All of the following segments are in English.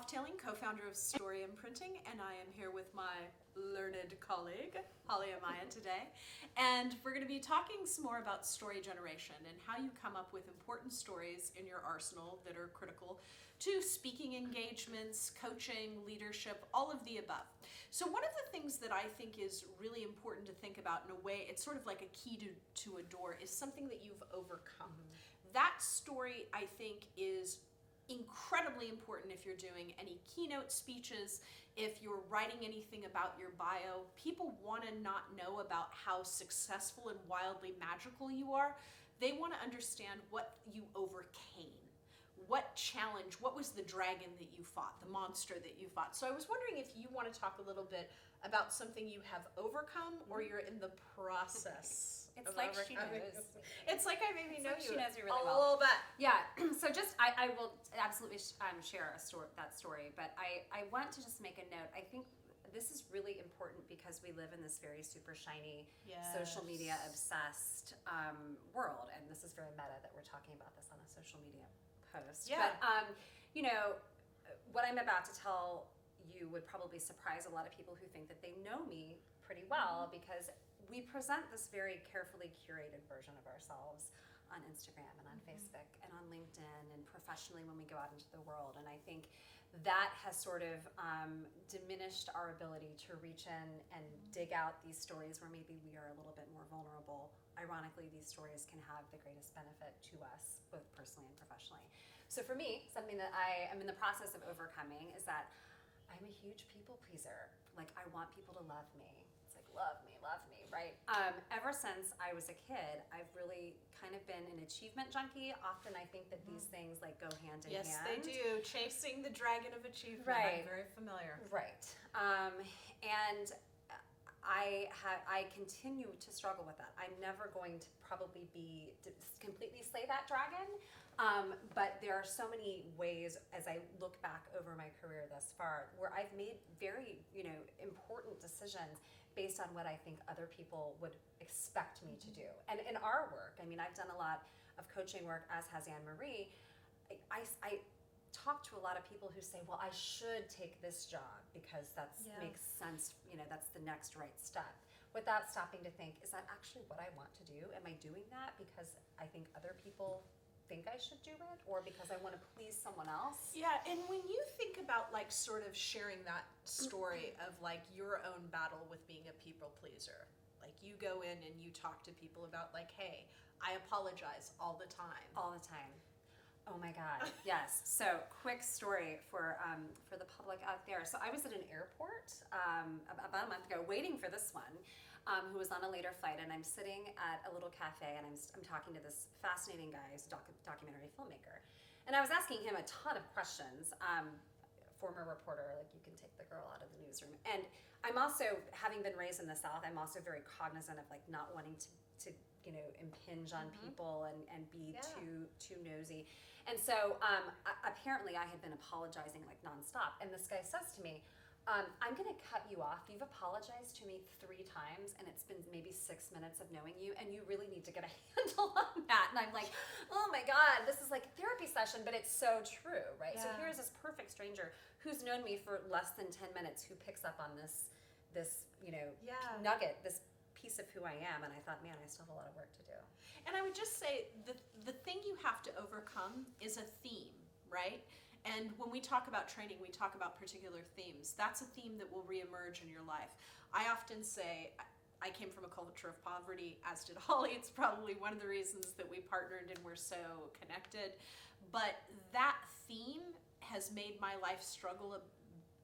Tailing, co-founder of Story Imprinting, and I am here with my learned colleague, Holly Amaya, today. And we're going to be talking some more about story generation and how you come up with important stories in your arsenal that are critical to speaking engagements, coaching, leadership, all of the above. So one of the things that I think is really important to think about in a way, it's sort of like a key to a door, is something that you've overcome. That story, I think, is incredibly important if you're doing any keynote speeches, if you're writing anything about your bio. People want to not know about how successful and wildly magical you are. They want to understand what you overcame. What challenge, what was the dragon that you fought, the monster that you fought? So I was wondering if you want to talk a little bit about something you have overcome or you're in the process. It's like she knows. It's like I maybe know you. She knows you really a well. little bit. Yeah. So just I will absolutely share that story, but I want to just make a note. I think this is really important because we live in this very super shiny, social media obsessed world, and this is very meta that we're talking about this on a social media post. Yeah. But you know, what I'm about to tell you would probably surprise a lot of people who think that they know me pretty well, because we present this very carefully curated version of ourselves on Instagram and on Facebook and on LinkedIn and professionally when we go out into the world. And I think that has sort of diminished our ability to reach in and dig out these stories where maybe we are a little bit more vulnerable. Ironically, these stories can have the greatest benefit to us, both personally and professionally. So for me, something that I am in the process of overcoming is that I'm a huge people pleaser. Like, I want people to love me. It's like, love me, right? Ever since I was a kid, I've really kind of been an achievement junkie. Often I think that these things like go hand in hand. Yes, they do. Chasing the dragon of achievement. Right. I'm very familiar. Right. And I continue to struggle with that. I'm never going to probably completely slay that dragon. But there are so many ways, as I look back over my career thus far, where I've made very, important decisions based on what I think other people would expect me to do. And in our work, I mean, I've done a lot of coaching work, as has Anne-Marie. I talk to a lot of people who say, well, I should take this job because that makes sense, that's the next right step. Without stopping to think, is that actually what I want to do? Am I doing that because I think other people think I should do it, or because I want to please someone else? Yeah, and when you think about like sort of sharing that story of like your own battle with being a people pleaser, like you go in and you talk to people about like, hey, I apologize all the time. All the time. Oh my God, yes. So quick story for the public out there. So I was at an airport about a month ago waiting for this one, who was on a later flight, and I'm sitting at a little cafe and I'm talking to this fascinating guy who's a documentary filmmaker. And I was asking him a ton of questions. Former reporter, like, you can take the girl out of the newsroom. And I'm also, having been raised in the South, I'm also very cognizant of like not wanting to impinge on people and be too nosy. And so apparently I had been apologizing like nonstop. And this guy says to me, I'm going to cut you off. You've apologized to me 3 times, and it's been maybe 6 minutes of knowing you, and you really need to get a handle on that. And I'm like, oh my God, this is like a therapy session, but it's so true, right? Yeah. So here's this perfect stranger who's known me for less than 10 minutes, who picks up on this nugget, this piece of who I am, and I thought, man, I still have a lot of work to do. And I would just say the thing you have to overcome is a theme, right? And when we talk about training, we talk about particular themes. That's a theme that will reemerge in your life. I often say, I came from a culture of poverty, as did Holly. It's probably one of the reasons that we partnered and we're so connected. But that theme has made my life struggle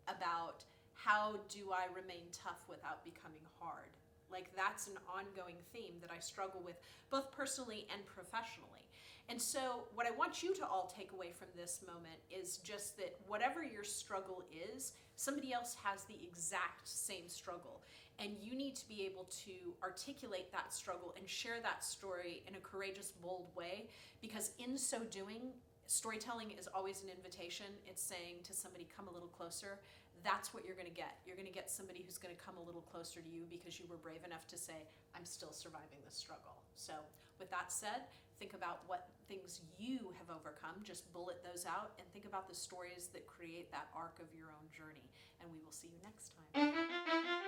about how do I remain tough without becoming hard. Like, that's an ongoing theme that I struggle with, both personally and professionally. And so what I want you to all take away from this moment is just that whatever your struggle is, somebody else has the exact same struggle. And you need to be able to articulate that struggle and share that story in a courageous, bold way, because in so doing, storytelling is always an invitation. It's saying to somebody, come a little closer. that's what you're going to get. You're going to get somebody who's going to come a little closer to you because you were brave enough to say, I'm still surviving the struggle. So with that said, think about what things you have overcome, just bullet those out, and think about the stories that create that arc of your own journey. And we will see you next time.